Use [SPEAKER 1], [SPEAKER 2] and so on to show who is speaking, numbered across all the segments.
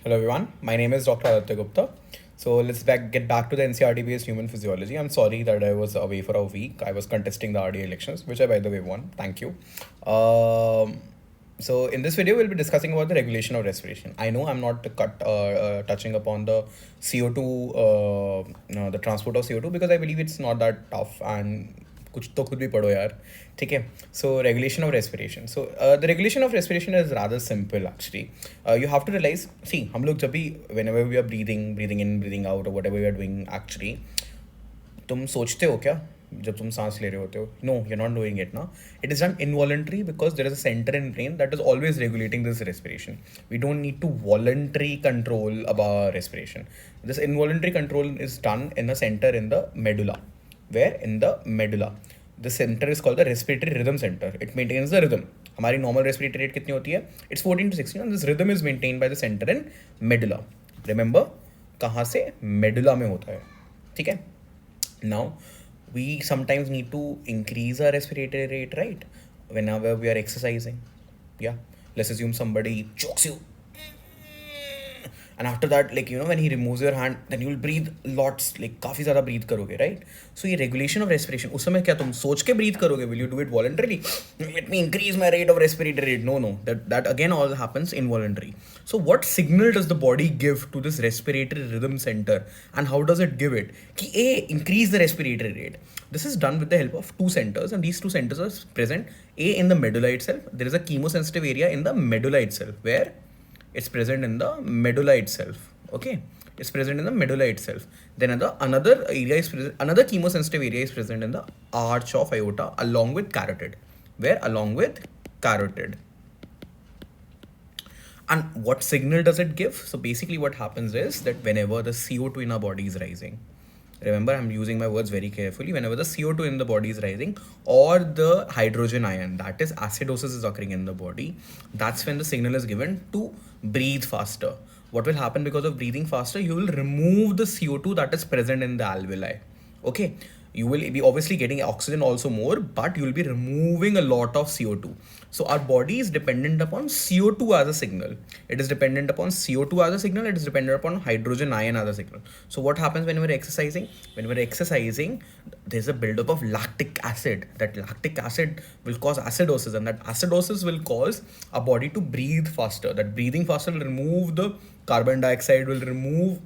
[SPEAKER 1] Hello everyone, my name is Dr. Aditya Gupta. So let's get back to the NCRT based human physiology. I'm sorry that I was away for a week. I was contesting the RDA elections, which I by the way won. Thank you. So in this video, we'll be discussing about the regulation of respiration. I know I'm not touching upon the CO2, the transport of CO2 because I believe it's not that tough and कुछ तो खुद भी पढ़ो यार ठीक है so regulation of respiration so the regulation of respiration is rather simple actually you have to realise see हम लोग जब भी whenever we are breathing in breathing out whatever we are doing actually तुम सोचते हो क्या जब तुम सांस ले रहे होते हो no you not doing it ना it is done involuntary because there is a centre in brain that is always regulating this respiration we don't need to voluntary control about respiration this involuntary control is done in a centre in the medulla where in the medulla the center is called the respiratory rhythm center. It maintains the rhythm. हमारी normal respiratory rate कितनी होती है? It's 14 to 16 and this rhythm is maintained by the center in medulla. Remember कहाँ से medulla में होता है ठीक है. Now we sometimes need to increase our respiratory rate, right, whenever we are exercising. Yeah, let's assume somebody chokes you and after that, like, you know, when he removes your hand, then you will breathe lots, like काफ़ी ज़्यादा breathe करोगे, right? So ये regulation of respiration, उस समय क्या तुम सोच के breathe करोगे? Will you do it voluntarily? Let me increase my rate of respiratory rate. No, that again all happens involuntary. So what signal does the body give to this respiratory rhythm center, and how does it give it? कि increase the respiratory rate. This is done with the help of two centers, and these two centers are present. In the medulla itself. There is a chemosensitive area in the medulla itself, where it's present in the medulla itself. Okay, it's present in the medulla itself. Then another area is present, another chemosensitive area is present in the arch of aorta along with carotid. Where? Along with carotid. And what signal does it give? So basically what happens is that whenever the CO2 in our body is rising, remember I'm using my words very carefully, whenever the CO2 in the body is rising or the hydrogen ion, that is acidosis, is occurring in the body, that's when the signal is given to breathe faster. What will happen because of breathing faster? You will remove the CO2 that is present in the alveoli. Okay, you will be obviously getting oxygen also more, but you will be removing a lot of CO2. So our body is dependent upon CO2 as a signal. It is dependent upon CO2 as a signal. It is dependent upon hydrogen ion as a signal. So what happens when we're exercising? When we're exercising, there's a buildup of lactic acid. That lactic acid will cause acidosis, and that acidosis will cause our body to breathe faster. That breathing faster will remove the carbon dioxide, will remove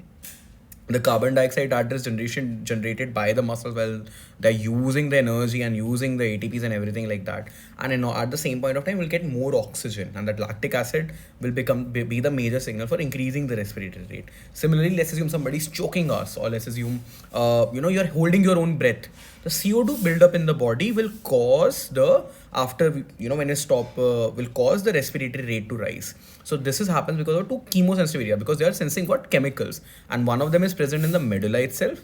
[SPEAKER 1] the carbon dioxide that is generated by the muscles while they're using the energy and using the ATPs and everything like that. And at the same point of time, we'll get more oxygen, and that lactic acid will be the major signal for increasing the respiratory rate. Similarly, let's assume somebody's choking us, or let's assume you're holding your own breath. The CO2 buildup in the body will cause when you stop, will cause the respiratory rate to rise. So this happens because of two chemosensitive area, because they are sensing what? Chemicals. And one of them is present in the medulla itself.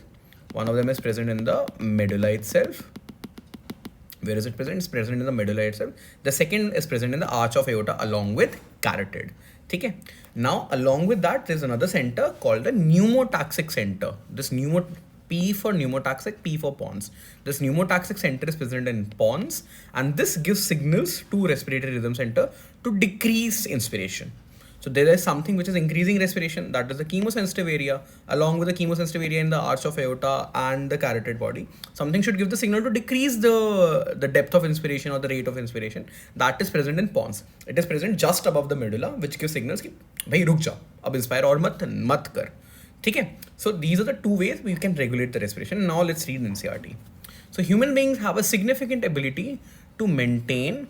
[SPEAKER 1] One of them is present in the medulla itself. Where is it present? It's present in the medulla itself. The second is present in the arch of aorta along with carotid. Okay. Now, along with that, there's another center called the pneumotaxic center. This P for pneumotaxic, P for pons. This pneumotaxic center is present in pons, and this gives signals to respiratory rhythm center to decrease inspiration. So there is something which is increasing respiration, that is the chemosensitive area, along with the chemosensitive area in the arch of aorta and the carotid body. Something should give the signal to decrease the depth of inspiration or the rate of inspiration. That is present in pons. It is present just above the medulla, which gives signals कि भाई रुक जा, अब inspire और मत कर. ठीक है. So these are the two ways we can regulate the respiration. Now let's read NCRT. So human beings have a significant ability to maintain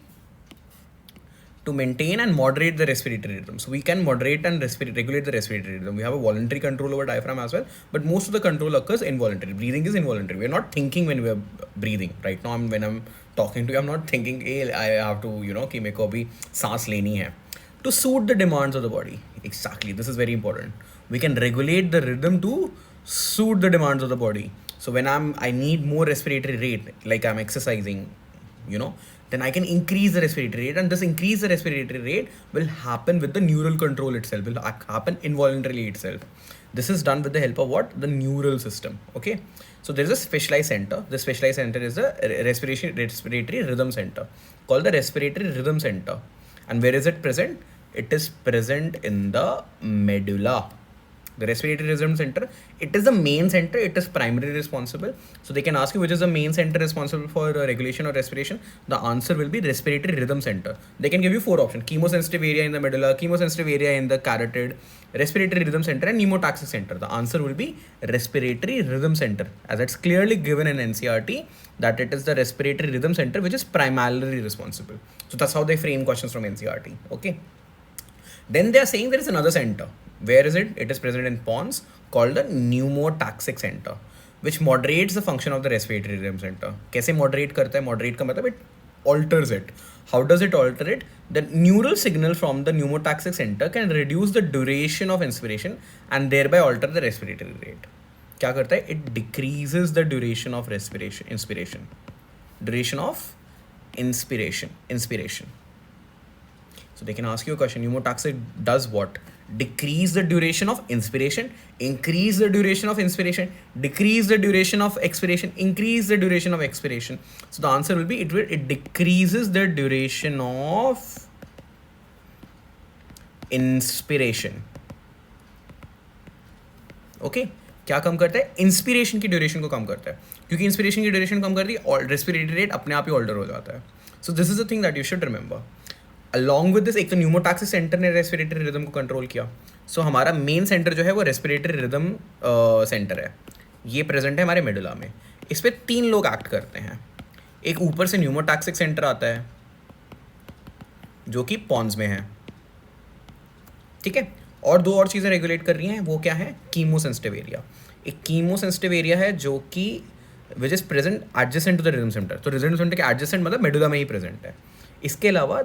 [SPEAKER 1] and moderate the respiratory rhythm. So we can moderate and regulate the respiratory rhythm. We have a voluntary control over diaphragm as well, but most of the control occurs involuntary. Breathing is involuntary. We're not thinking when we're breathing. Right now, when I'm talking to you, I'm not thinking, hey, I have to, कि मेरे को अभी सांस लेनी है. To suit the demands of the body. Exactly. This is very important. We can regulate the rhythm to suit the demands of the body. So when I need more respiratory rate, like I'm exercising, then I can increase the respiratory rate, and this increase the respiratory rate will happen with the neural control itself, will happen involuntarily itself. This is done with the help of what? The neural system. Okay. So there is a specialized center. The specialized center is the respiratory rhythm center, called the respiratory rhythm center. And where is it present? It is present in the medulla. The respiratory rhythm center, it is the main center, it is primarily responsible. So they can ask you which is the main center responsible for regulation or respiration. The answer will be respiratory rhythm center. They can give you 4 options: chemosensitive area in the medulla, chemosensitive area in the carotid, respiratory rhythm center, and pneumotaxic center. The answer will be respiratory rhythm center, as it's clearly given in NCERT that it is the respiratory rhythm center which is primarily responsible. So that's how they frame questions from NCERT. Okay. Then they are saying there is another center. Where is it? It is present in pons, called the pneumotaxic center, which moderates the function of the respiratory rhythm center. कैसे moderate करता है? Moderate का मतलब it alters it. How does it alter it? The neural signal from the pneumotaxic center can reduce the duration of inspiration and thereby alter the respiratory rate. क्या करता है? It decreases the duration of inspiration. Duration of inspiration. So they can ask you a question: pneumotaxic does what? Decrease the duration of inspiration, increase the duration of inspiration, decrease the duration of expiration, increase the duration of expiration. So the answer will be it decreases the duration of inspiration. Okay, क्या कम करता है? Inspiration की duration को कम करता है, क्योंकि inspiration की duration कम कर दी, रेस्पिरेटरी रेट अपने आप ही ऑल्टर हो जाता है. So this is the thing that you should remember. Along with this, एक तो न्यूमोटैक्सिक सेंटर ने रेस्पिरेटरी रिदम को कंट्रोल किया. सो हमारा मेन सेंटर जो है वो रेस्पिरेटरी रिदम सेंटर है. ये प्रेजेंट है हमारे मेडुला में. इस पर 3 लोग एक्ट करते हैं. एक ऊपर से न्यूमोटैक्सिक सेंटर आता है जो कि पॉन्स में है, ठीक है. और 2 और चीज़ें रेगुलेट कर रही हैं. वो क्या है? Chemosensitive area. एक कीमोसेंसिटिव एरिया है जो कि which is present adjacent to the rhythm centre. तो रिदम सेंटर के एडजेसेंट मतलब मेडुला में ही प्रेजेंट है. इसके अलावा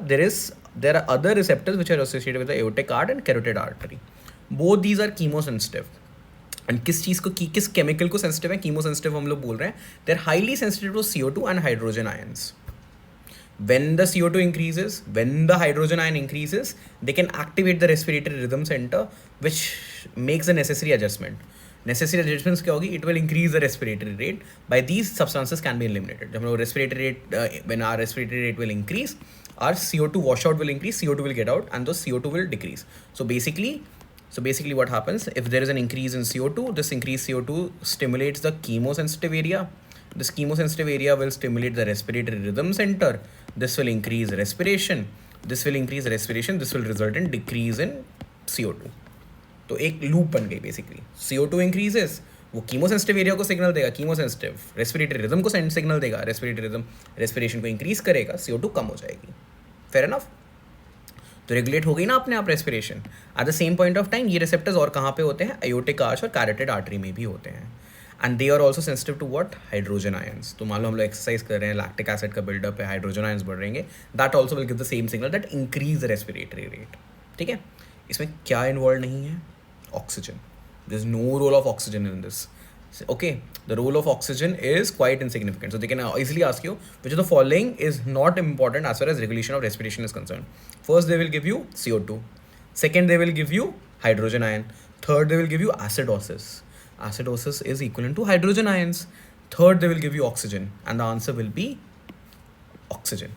[SPEAKER 1] there are other receptors which are associated with the aortic arch and carotid artery. Both these are chemosensitive. And किस चीज़ को किस केमिकल को सेंसिटिव है? कीमोसेंसिटिव हम लोग बोल रहे हैं. They are highly sensitive to CO2 and hydrogen ions. When the CO2 increases, when the hydrogen ion increases, they can activate the respiratory rhythm center, which makes the necessary adjustment. Necessary adjustments क्या होगी? It will increase the respiratory rate. By these substances can be eliminated. जब हम लोग respiratory rate, when our respiratory rate will increase, our CO2 washout will increase, CO2 will get out, and the CO2 will decrease. So basically what happens, if there is an increase in CO2, this increased CO2 stimulates the chemosensitive area. This chemosensitive area will stimulate the respiratory rhythm center. This will increase respiration. This will result in decrease in CO2. तो एक loop बन गई basically. CO2 increases, वो chemosensitive area को signal देगा, chemosensitive respiratory rhythm को signal देगा, respiratory rhythm respiration को इंक्रीज करेगा, CO2 कम हो जाएगी. Fair enough. तो रेगुलेट हो गई ना अपने आप respiration. At the same point of time ये रिसेप्टर्स और कहाँ पे होते हैं? एओर्टिक आर्च और कैरोटिड आर्टरी में भी होते हैं. And they are also sensitive to what? Hydrogen ions. तो मान लो हम लोग एक्सरसाइज कर रहे हैं, लैक्टिक एसिड का बिल्डअप है, हाइड्रोजन आयंस बढ़ रहेंगे, that also will give the same signal that increase the respiratory rate. ठीक है. इसमें क्या इन्वॉल्व नहीं है? Oxygen. There's no role of oxygen in this. Okay, the role of oxygen is quite insignificant. So they can easily ask you which of the following is not important as far as regulation of respiration is concerned. First, they will give you CO2. Second, they will give you hydrogen ion. Third, they will give you acidosis. Acidosis is equivalent to hydrogen ions. Third, they will give you oxygen, and the answer will be oxygen.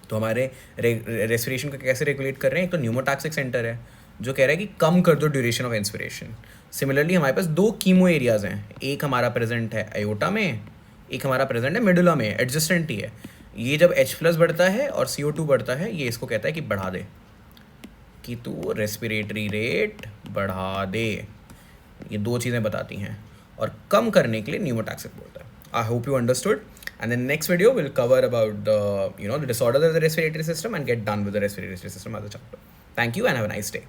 [SPEAKER 1] तो हमारे respiration को कैसे regulate कर रहे हैं? एक तो pneumotaxic centre है जो कह रहा है कि कम कर दो ड्यूरेशन ऑफ इंस्पिरेशन. सिमिलरली हमारे पास 2 कीमो एरियाज हैं. एक हमारा प्रेजेंट है एओर्टा में, एक हमारा प्रेजेंट है मेडुला में. एडजस्टेंट ही है. ये जब H+ बढ़ता है और CO2 बढ़ता है, ये इसको कहता है कि बढ़ा दे, कि तू रेस्पिरेटरी रेट बढ़ा दे. ये 2 चीज़ें बताती हैं. और कम करने के लिए न्यूमोटैक्सिक बोलता है. I hope you understood. And then next video will cover about the disorders of the respiratory system and get done with the respiratory system as a chapter. Thank you and have a nice day.